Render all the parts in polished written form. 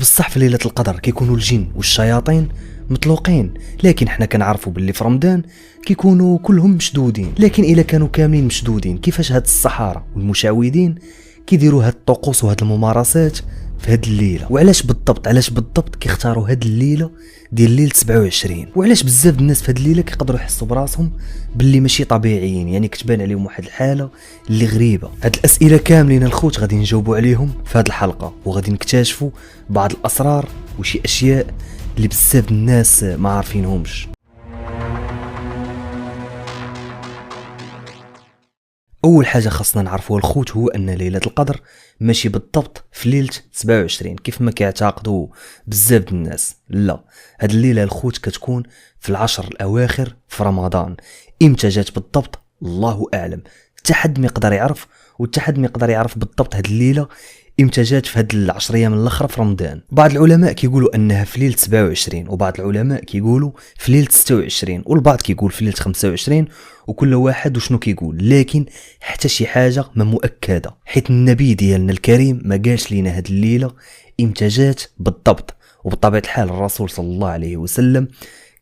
بصح في ليلة القدر كيكونوا الجن والشياطين مطلوقين، لكن حنا كنعرفوا باللي في رمضان كيكونوا كلهم مشدودين. لكن الا كانوا كاملين مشدودين، كيفاش هاد السحارة والمشعوذين كيديروا هاد الطقوس وهاد الممارسات في هاد الليله؟ وعلاش بالضبط كيختاروا هاد الليله ديال ليله 27؟ وعلاش بزاف الناس في هاد الليله كيقدروا يحسوا براسهم باللي ماشي طبيعيين، يعني كتبان عليهم واحد الحاله اللي غريبه؟ هاد الاسئله كاملين الخوت غادي نجاوبوا عليهم في هاد الحلقه، وغادي نكتشفوا بعض الاسرار وشي اشياء اللي بزاف الناس ما عارفينهمش. اول حاجه خاصنا نعرفوها الخوت هو ان ليله القدر ماشي بالضبط في ليله 27 كيف ما كيعتقدوا بزاف الناس. لا، هاد الليله الخوت كتكون في العشر الاواخر في رمضان. امتى جات بالضبط الله اعلم، حتى حد ما يقدر يعرف، وحتى حد ما يقدر يعرف بالضبط هاد الليله امتى جات في هاد العشر ايام الاخرى في رمضان. بعض العلماء كيقولوا انها في ليله 27، وبعض العلماء كيقولوا في ليله 26، والبعض كيقول في ليله 25، وكل واحد وشنو كيقول. لكن حتى شي حاجه ما مؤكده، حيت النبي ديالنا الكريم ما قالش لينا هاد الليله امتى جات بالضبط. وبطبيعه الحال الرسول صلى الله عليه وسلم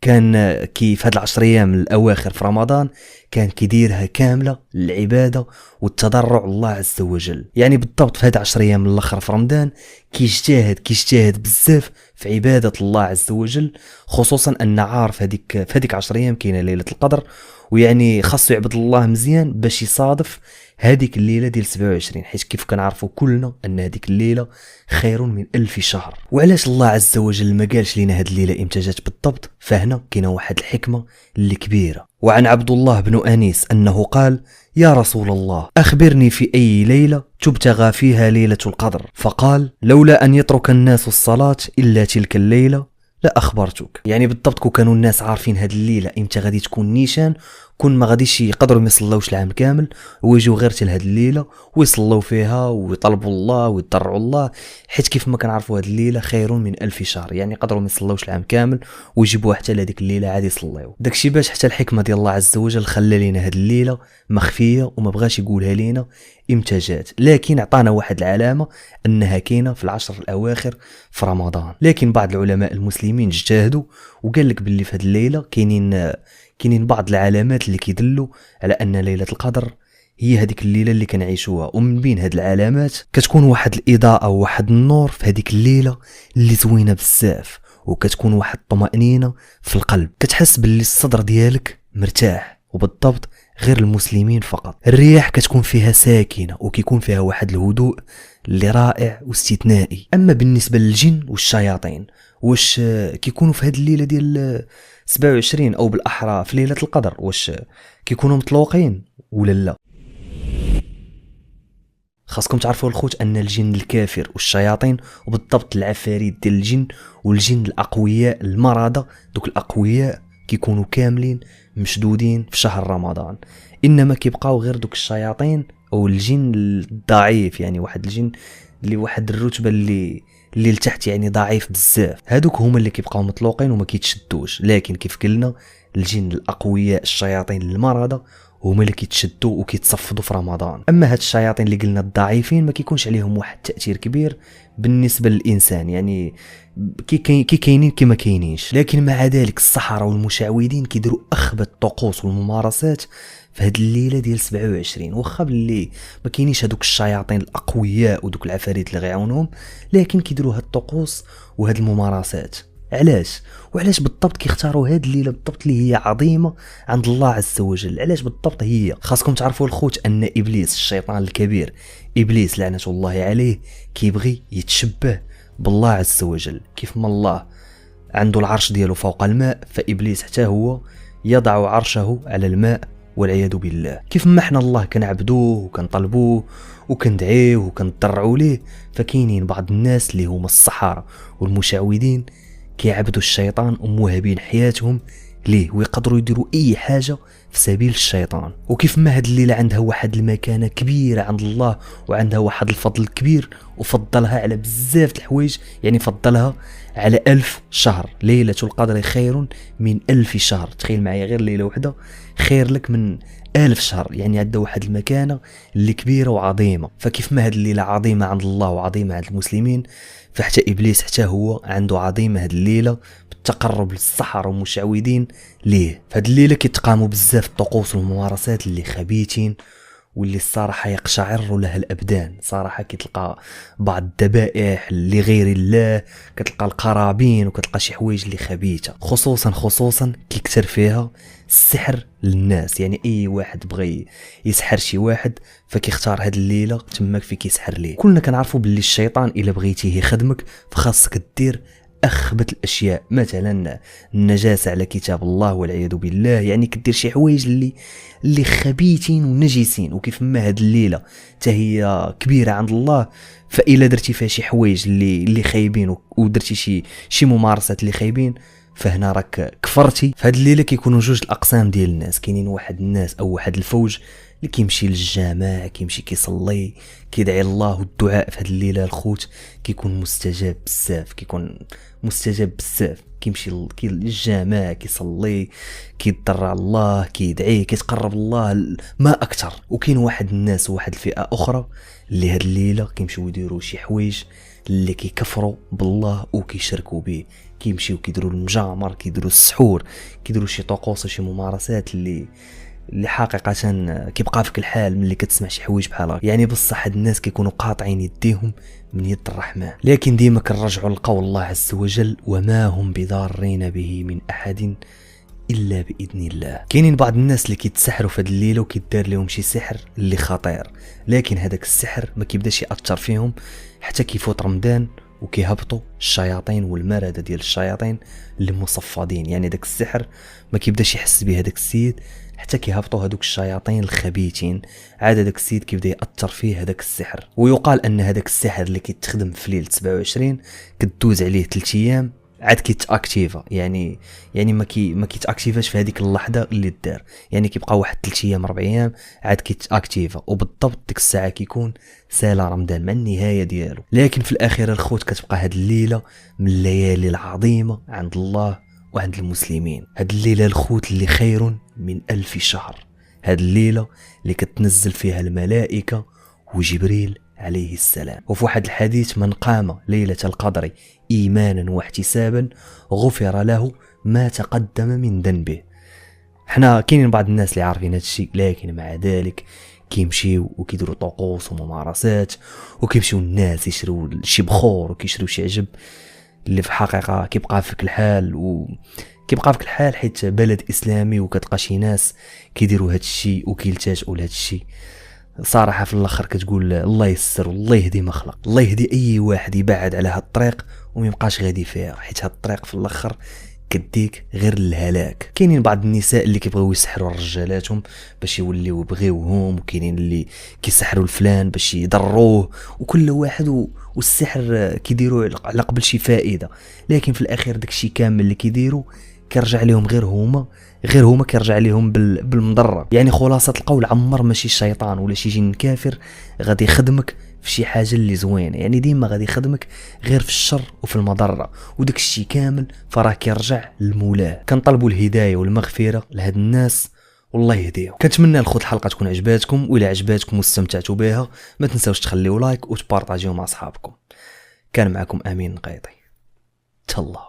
كان كيف هاد العشر ايام الاواخر في رمضان كان كيديرها كامله للعباده والتضرع الله عز وجل. يعني بالضبط في هاد 10 ايام الاخر في رمضان كيجتهد بزاف في عباده الله عز وجل، خصوصا ان عارف في هذيك 10 ايام كاينه ليله القدر، ويعني خاصو يعبد الله مزيان باش يصادف هذيك الليله ديال 27، حيت كيف كنعرفوا كلنا ان هذيك الليله خير من 1000 شهر. وعلاش الله عز وجل ما قالش لينا هذه الليله امتى جات بالضبط؟ فهنا كاينه واحد الحكمه اللي كبيره. وعن عبد الله بن انيس انه قال: يا رسول الله، اخبرني في اي ليله تبتغى فيها ليله القدر؟ فقال: لولا ان يترك الناس الصلاه الا تلك الليله لا اخبرتك. يعني بالضبط كو كانوا الناس عارفين هاد الليله امتى غادي تكون نيشان، كون ما غاديش يقدروا ما يصلوش العام كامل ويجوا غير حتى لهاد الليله ويصلوا فيها ويطلبوا الله ويضرعوا الله، حيت كيف ما كنعرفوا هاد الليله خير من 1000 شهر، يعني يقدروا ما يصلوش العام كامل ويجيبوها حتى لهاديك الليله عادي يصليو. داكشي باش حتى الحكمه ديال الله عز وجل خلى لينا هاد الليله مخفيه وما بغاش يقولها لينا امتى جات، لكن عطانا واحد العلامه انها كاينه في العشر الاواخر في رمضان. لكن بعض العلماء المسلمين اجتهدوا وقال لك باللي في هاد الليله كاينين بعض العلامات اللي كيدلوا على ان ليله القدر هي هذيك الليله اللي كنعيشوها. ومن بين هاد العلامات كتكون واحد الاضاءه وواحد النور في هذيك الليله اللي زوينه بزاف، وكتكون واحد الطمأنينه في القلب، كتحس باللي الصدر ديالك مرتاح. وبالضبط غير المسلمين فقط. الرياح كتكون فيها ساكنه وكيكون فيها واحد الهدوء اللي رائع واستثنائي. اما بالنسبه للجن والشياطين، واش كيكونوا في هاد الليله ديال 27 او بالاحرى في ليله القدر، واش كيكونوا مطلوقين ولا لا؟ خاصكم تعرفوا الخوت ان الجن الكافر والشياطين، وبالضبط العفاريت ديال الجن والجن الاقوياء المرضى، دوك الاقوياء كيكونوا كاملين مشدودين في شهر رمضان، انما كيبقاو غير دوك الشياطين او الجن الضعيف، يعني واحد الجن اللي واحد الرتبه اللي لتحت، يعني ضعيف بزاف، هادوك هما اللي كيبقاو مطلوقين وما كيتشدوش. لكن كيف قلنا الجن الاقوياء الشياطين المرضى هما اللي كيتشدوا وكيتصفدوا في رمضان. اما هاد الشياطين اللي قلنا الضعيفين ما كيكونش عليهم واحد التاثير كبير بالنسبه للانسان، يعني كي كاينين كما كاينينش. لكن مع ذلك السحرة والمشعوذين كيديروا اخبث الطقوس والممارسات في هاد الليله ديال 27، واخا باللي ما كاينيش هادوك الشياطين الاقوياء ودوك العفاريت اللي غيعاونوهم، لكن كيديروا هاد الطقوس وهاد الممارسات. علاش؟ وعلاش بالضبط كيختاروا هاد الليله بالضبط اللي هي عظيمه عند الله عز وجل؟ علاش بالضبط هي؟ خاصكم تعرفوا الخوت ان ابليس الشيطان الكبير، ابليس لعنه الله عليه، كيبغي يتشبه بالله عز وجل. كيف ما الله عنده العرش ديالو فوق الماء، فابليس حتى هو يضع عرشه على الماء والعياذ بالله. كيف ما احنا الله كنعبدوه وكنطلبوه وكندعيه وكنضرعوا ليه، فكاينين بعض الناس اللي هما السحرة والمشعوذين كيعبدوا الشيطان وموهبين حياتهم ليه، ويقدروا يديروا اي حاجه في سبيل الشيطان. وكيف ما هاد الليلة عندها واحد المكانة كبيرة عند الله وعندها واحد الفضل كبير، وفضلها على بزاف الحوايج، يعني فضلها على 1000 شهر. ليلة القدر خير من 1000 شهر. تخيل معايا غير ليلة واحدة خير لك من 1000 شهر، يعني عندها واحد المكانة اللي كبيرة وعظيمة. فكيف ما هاد الليلة عظيمة عند الله وعظيمة عند المسلمين، فحتى إبليس حتى هو عنده عظيمة هاد الليلة بالتقرب للسحر ومشعوذين ليه. فهاد الليلة كيتقاموا بزاف الطقوس والممارسات اللي خبيثين واللي الصراحة يقشعر لها الأبدان. صراحة كتلقى بعض الذبائح لغير الله، كتلقى القرابين، وكتلقى شي حوايج اللي خبيثة، خصوصا كيكتر فيها السحر للناس. يعني أي واحد بغي يسحر شي واحد فكيختار هاد الليلة تماك في كيسحر ليه. كلنا كنعرفوا باللي الشيطان إلا بغيتيه يخدمك فخاصك دير أخبث الأشياء، مثلا النجاسة على كتاب الله والعياذ بالله. يعني كدير شي حوايج اللي خبيثين ونجسين. وكيف ما هاد الليلة تهي كبيرة عند الله، فإلا درتي فيها شي حوايج اللي خايبين ودرتي شي ممارسات اللي خايبين، فهنا راك كفرتي. فهاد الليلة كيكونوا جوج الأقسام ديال الناس. كاينين واحد الناس أو واحد الفوج اللي كيمشي للجامع، كيمشي كيصلي، كيدعي الله. والدعاء في هاد الليله الخوت كيكون مستجاب بزاف. كيمشي للجامع، كيصلي، كيضرع الله، كيدعي، كيتقرب الله ما اكثر. وكاين واحد الناس وواحد الفئه اخرى اللي هاد الليله كيمشيو يديروا شي حوايج اللي كيكفروا بالله وكيشركوا به. كيمشيو كيديروا المجامر، كيديروا السحور، كيديروا شي طقوس وشي ممارسات اللي حقيقة كيبقى فيك الحال ملي كتسمع شي حوايج بحال هكا. يعني بصح هاد الناس كيكونوا قاطعين يديهم من يد الرحمن. لكن ديما كنرجعوا لقول الله عز وجل: وما هم بضارين به من احد الا باذن الله. كاينين بعض الناس اللي كيتسحروا في هاد الليله وكيدار لهم شي سحر اللي خطير، لكن هذاك السحر ما كيبداش ياثر فيهم حتى كيفوت رمضان وكيهبطوا الشياطين والمرده ديال الشياطين اللي مصفدين. يعني داك السحر ما كيبداش يحس به هذاك السيد حتى كيهبطوا هذوك الشياطين الخبيثين. عاد هذاك السيد كيبدا ياثر فيه هذاك السحر. ويقال ان هذاك السحر اللي كيتخدم في ليله 27 كدوز عليه 3 ايام عاد كيتاكتيفا. يعني ما كيتاكتيفاش في هذيك اللحظه اللي دار. يعني كيبقى واحد 3 ايام 4 ايام عاد كيتاكتيفا، وبالضبط ديك الساعه كيكون سالا رمضان مع النهايه ديالو. لكن في الاخير الخوت كتبقى هاد الليله من الليالي العظيمه عند الله وعند المسلمين. هاد الليله الخوت اللي خير من 1000 شهر. هاد الليله اللي كتنزل فيها الملائكه وجبريل عليه السلام. وفي واحد الحديث: من قام ليلة القدر إيمانا واحتسابا غفر له ما تقدم من ذنبه. حنا كاينين بعض الناس اللي عارفين هذا الشيء، لكن مع ذلك كيمشيو وكيديروا طقوس وممارسات، وكيمشيو الناس يشروا شي بخور وكيشروا شي عجب اللي في الحقيقة كيبقى فيك الحال حيت بلد إسلامي وكتلقى شي ناس كيديروا هذا الشيء وكيلتجئوا لهذا الشيء. صراحة في الاخر كتقول الله يسر والله يهدي ما خلق. الله يهدي اي واحد يبعد على هاد الطريق وما يبقاش غادي فيها، حيت هاد الطريق في الاخر كديك غير الهلاك. كاينين بعض النساء اللي كيبغيو يسحروا رجالاتهم باش يوليو يبغيوهم، وكاينين اللي كيسحروا الفلان باش يضروه، وكل واحد والسحر كيديروا على قبل شي فائده. لكن في الاخير داكشي كامل اللي كيديروا كيرجع لهم غير هما كيرجع لهم بالمضره. يعني خلاصه القول: عمر ماشي الشيطان ولا شي جن كافر غادي يخدمك في شي حاجه اللي زوينه، يعني ديما غادي يخدمك غير في الشر وفي المضره، وداك الشيء كامل فراه كيرجع لمولاه. كنطلبوا الهدايه والمغفره لهاد الناس والله يهديهم. كنتمنى الخوت الحلقه تكون عجباتكم، وإلا عجباتكم واستمتعتوا بها ما تنساوش تخليو لايك وتبارطاجيو مع اصحابكم. كان معكم امين نقيطي. تهلا.